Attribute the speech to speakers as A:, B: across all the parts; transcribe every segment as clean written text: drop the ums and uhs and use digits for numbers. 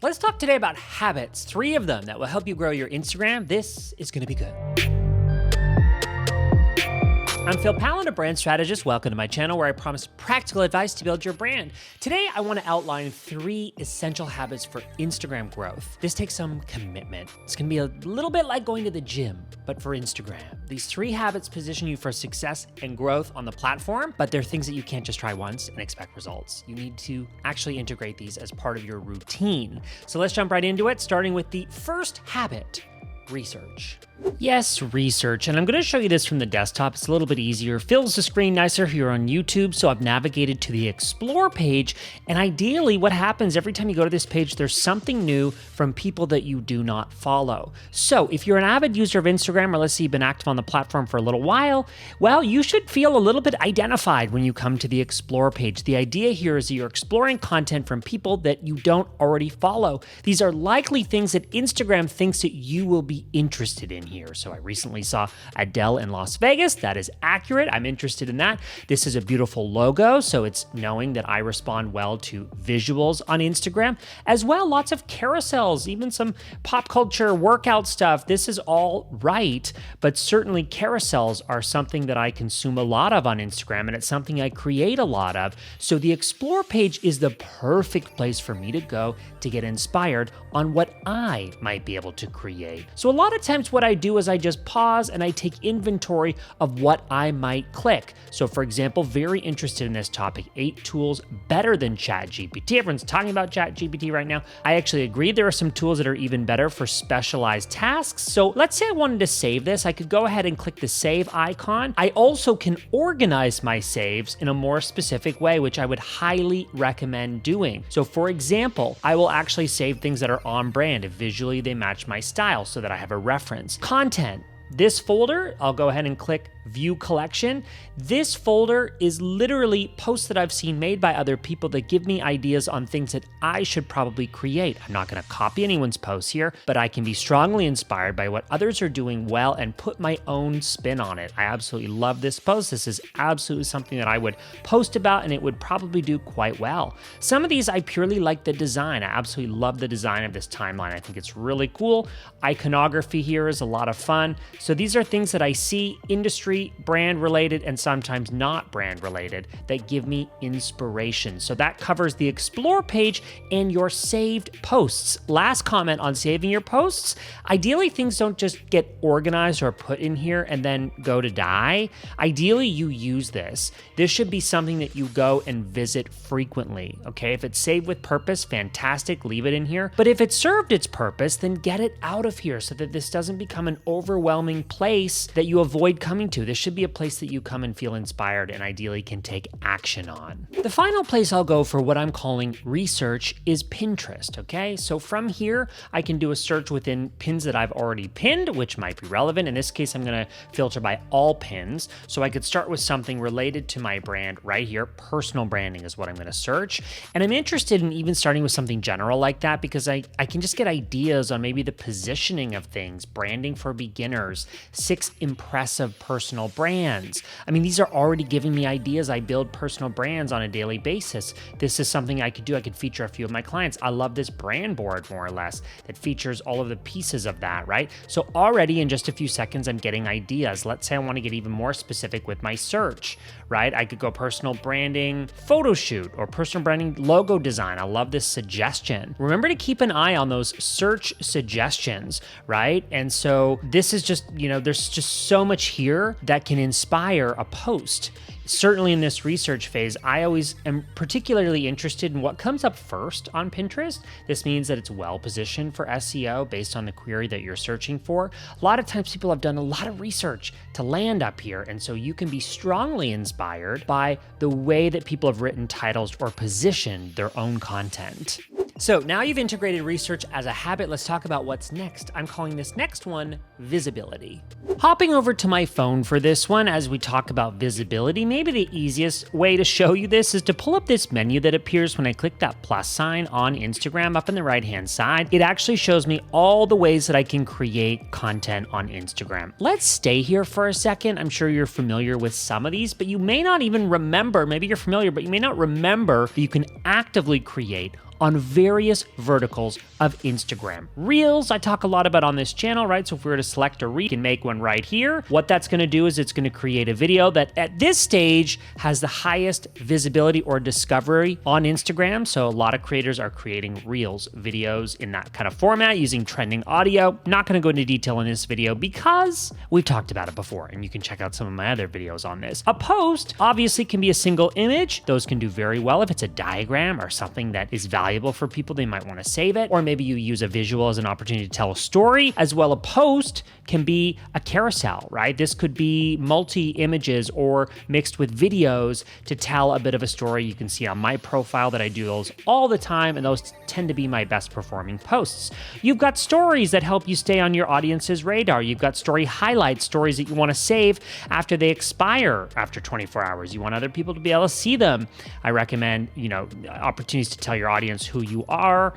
A: Let's talk today about habits, 3 of them that will help you grow your Instagram. This is gonna be good. I'm Pallen, a brand strategist. Welcome to my channel where I promise practical advice to build your brand. Today, I want to outline 3 essential habits for Instagram growth. This takes some commitment. It's going to be a little bit like going to the gym, but for Instagram. These 3 habits position you for success and growth on the platform, but they're things that you can't just try once and expect results. You need to actually integrate these as part of your routine. So let's jump right into it, starting with the first habit. Research. Yes, research. And I'm going to show you this from the desktop. It's a little bit easier. Fills the screen nicer if you're on YouTube. So I've navigated to the Explore page. And ideally, what happens every time you go to this page, there's something new from people that you do not follow. So if you're an avid user of Instagram, or let's say you've been active on the platform for a little while, well, you should feel a little bit identified when you come to the Explore page. The idea here is that you're exploring content from people that you don't already follow. These are likely things that Instagram thinks that you will be interested in here. So I recently saw Adele in Las Vegas. That is accurate. I'm interested in that. This is a beautiful logo. So it's knowing that I respond well to visuals on Instagram as well. Lots of carousels, even some pop culture workout stuff. This is all right, but certainly carousels are something that I consume a lot of on Instagram, and it's something I create a lot of. So the Explore page is the perfect place for me to go to get inspired on what I might be able to create. So a lot of times what I do is I just pause and I take inventory of what I might click. So for example, very interested in this topic, 8 tools better than ChatGPT. Everyone's talking about ChatGPT right now. I actually agree there are some tools that are even better for specialized tasks. So let's say I wanted to save this. I could go ahead and click the save icon. I also can organize my saves in a more specific way, which I would highly recommend doing. So for example, I will actually save things that are on brand if visually they match my style so that I have a reference. Content. This folder, I'll go ahead and click View Collection. This folder is literally posts that I've seen made by other people that give me ideas on things that I should probably create. I'm not gonna copy anyone's posts here, but I can be strongly inspired by what others are doing well and put my own spin on it. I absolutely love this post. This is absolutely something that I would post about and it would probably do quite well. Some of these I purely like the design. I absolutely love the design of this timeline. I think it's really cool. Iconography here is a lot of fun. So these are things that I see industry, brand related, and sometimes not brand related that give me inspiration. So that covers the Explore page and your saved posts. Last comment on saving your posts. Ideally, things don't just get organized or put in here and then go to die. Ideally, you use this. This should be something that you go and visit frequently, okay? If it's saved with purpose, fantastic, leave it in here. But if it served its purpose, then get it out of here so that this doesn't become an overwhelming place that you avoid coming to. This should be a place that you come and feel inspired and ideally can take action on. The final place I'll go for what I'm calling research is Pinterest, okay? So from here, I can do a search within pins that I've already pinned, which might be relevant. In this case, I'm gonna filter by all pins. So I could start with something related to my brand right here. Personal branding is what I'm gonna search. And I'm interested in even starting with something general like that because I can just get ideas on maybe the positioning of things, branding for beginners, 6 impressive personal brands. I mean, these are already giving me ideas. I build personal brands on a daily basis. This is something I could do. I could feature a few of my clients. I love this brand board more or less that features all of the pieces of that, right? So already in just a few seconds, I'm getting ideas. Let's say I want to get even more specific with my search, right? I could go personal branding photo shoot or personal branding logo design. I love this suggestion. Remember to keep an eye on those search suggestions, right? And so this is just, there's just so much here that can inspire a post. Certainly in this research phase, I always am particularly interested in what comes up first on Pinterest. This means that it's well positioned for SEO based on the query that you're searching for. A lot of times people have done a lot of research to land up here, and so you can be strongly inspired by the way that people have written titles or positioned their own content. So now you've integrated research as a habit, let's talk about what's next. I'm calling this next one visibility. Hopping over to my phone for this one as we talk about visibility, maybe the easiest way to show you this is to pull up this menu that appears when I click that plus sign on Instagram up in the right-hand side. It actually shows me all the ways that I can create content on Instagram. Let's stay here for a second. I'm sure you're familiar with some of these, but you may not even remember, maybe you're familiar, but you may not remember that you can actively create on various verticals of Instagram. Reels, I talk a lot about on this channel, right? So if we were to select a reel, you can make one right here. What that's gonna do is it's gonna create a video that at this stage has the highest visibility or discovery on Instagram. So a lot of creators are creating Reels videos in that kind of format using trending audio. Not gonna go into detail in this video because we've talked about it before, and you can check out some of my other videos on this. A post obviously can be a single image. Those can do very well if it's a diagram or something that is valuable for people. They might want to save it, or maybe you use a visual as an opportunity to tell a story. As well, a post can be a carousel, right? This could be multi-images or mixed with videos to tell a bit of a story. You can see on my profile that I do those all the time, and those tend to be my best performing posts. You've got stories that help you stay on your audience's radar. You've got story highlights, stories that you want to save after they expire after 24 hours. You want other people to be able to see them. I recommend, opportunities to tell your audience who you are,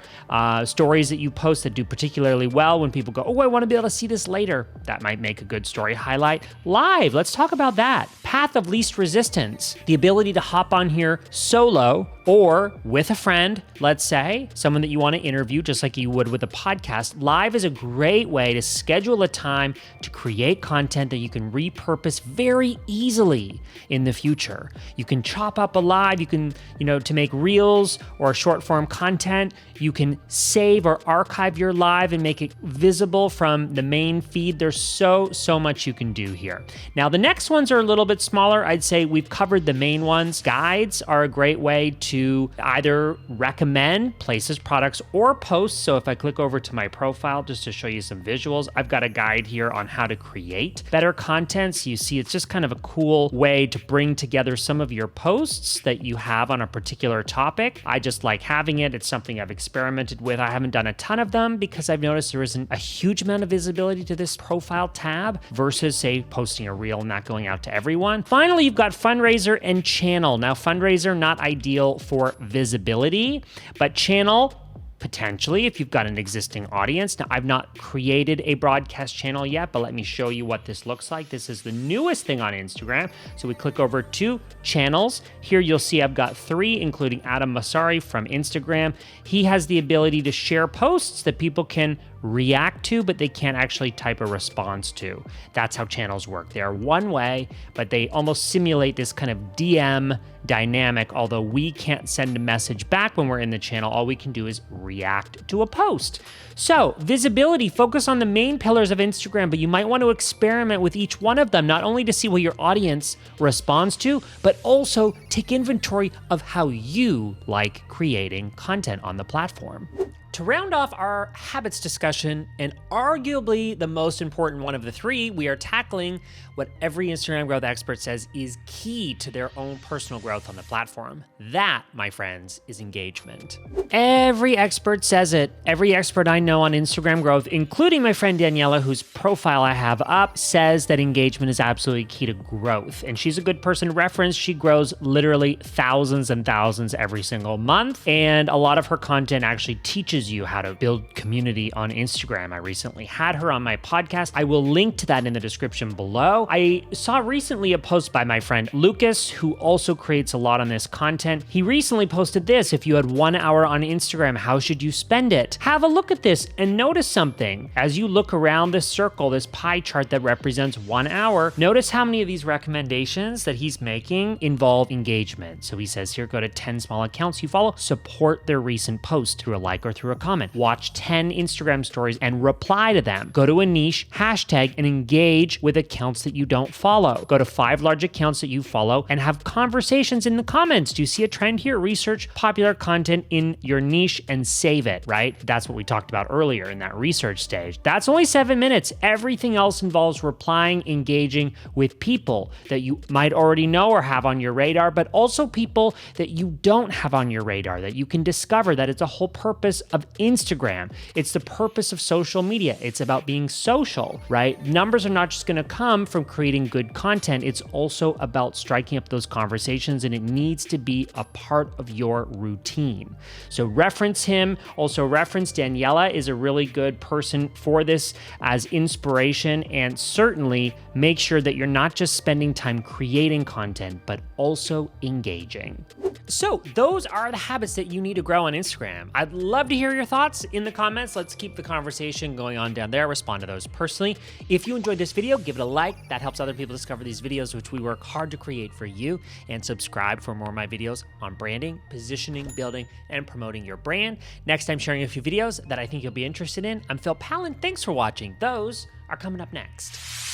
A: stories that you post that do particularly well when people go, oh, I want to be able to see this later. That might make a good story highlight. Live, let's talk about that. Path of least resistance, the ability to hop on here solo or with a friend, let's say, someone that you want to interview just like you would with a podcast. Live is a great way to schedule a time to create content that you can repurpose very easily in the future. You can chop up a live, you can, to make reels or short form content, you can save or archive your live and make it visible from the main feed. There's so much you can do here. Now, the next ones are a little bit smaller. I'd say we've covered the main ones. Guides are a great way to either recommend places, products, or posts. So if I click over to my profile just to show you some visuals, I've got a guide here on how to create better content. So you see, it's just kind of a cool way to bring together some of your posts that you have on a particular topic. I just like having it. It's something I've experimented with. I haven't done a ton of them because I've noticed there isn't a huge amount of visibility to this profile tab versus, say, posting a reel and not going out to everyone. Finally, you've got fundraiser and channel. Now, fundraiser, not ideal for visibility, but channel, potentially, if you've got an existing audience. Now, I've not created a broadcast channel yet, but let me show you what this looks like. This is the newest thing on Instagram. So we click over to channels. Here you'll see I've got 3, including Adam Masari from Instagram. He has the ability to share posts that people can react to, but they can't actually type a response to. That's how channels work. They are one way, but they almost simulate this kind of DM dynamic, although we can't send a message back when we're in the channel. All we can do is react to a post. So visibility, focus on the main pillars of Instagram, but you might want to experiment with each one of them, not only to see what your audience responds to, but also take inventory of how you like creating content on the platform. To round off our habits discussion, and arguably the most important one of the 3, we are tackling what every Instagram growth expert says is key to their own personal growth on the platform. That, my friends, is engagement. Every expert says it. Every expert I know on Instagram growth, including my friend Daniela, whose profile I have up, says that engagement is absolutely key to growth. And she's a good person to reference. She grows literally thousands and thousands every single month. And a lot of her content actually teaches you how to build community on Instagram. I recently had her on my podcast. I will link to that in the description below. I saw recently a post by my friend Lucas, who also creates a lot on this content. He recently posted this: if you had 1 hour on Instagram, how should you spend it? Have a look at this and notice something. As you look around this circle, this pie chart that represents 1 hour, notice how many of these recommendations that he's making involve engagement. So he says here, go to 10 small accounts you follow, support their recent post through a like or through a comment. Watch 10 Instagram stories and reply to them. Go to a niche, hashtag, and engage with accounts that you don't follow. Go to 5 large accounts that you follow and have conversations in the comments. Do you see a trend here? Research popular content in your niche and save it, right? That's what we talked about earlier in that research stage. That's only 7 minutes. Everything else involves replying, engaging with people that you might already know or have on your radar, but also people that you don't have on your radar that you can discover. That it's a whole purpose of of Instagram. It's the purpose of social media. It's about being social, right? Numbers are not just gonna come from creating good content. It's also about striking up those conversations, and it needs to be a part of your routine. So reference him. Also reference Daniela is a really good person for this as inspiration, and certainly make sure that you're not just spending time creating content, but also engaging. So those are the habits that you need to grow on Instagram. I'd love to hear your thoughts in the comments. Let's keep the conversation going on down there. Respond to those personally. If you enjoyed this video, give it a like. That helps other people discover these videos, which we work hard to create for you. And subscribe for more of my videos on branding, positioning, building, and promoting your brand. Next time, sharing a few videos that I think you'll be interested in. I'm Pallen. Thanks for watching. Those are coming up next.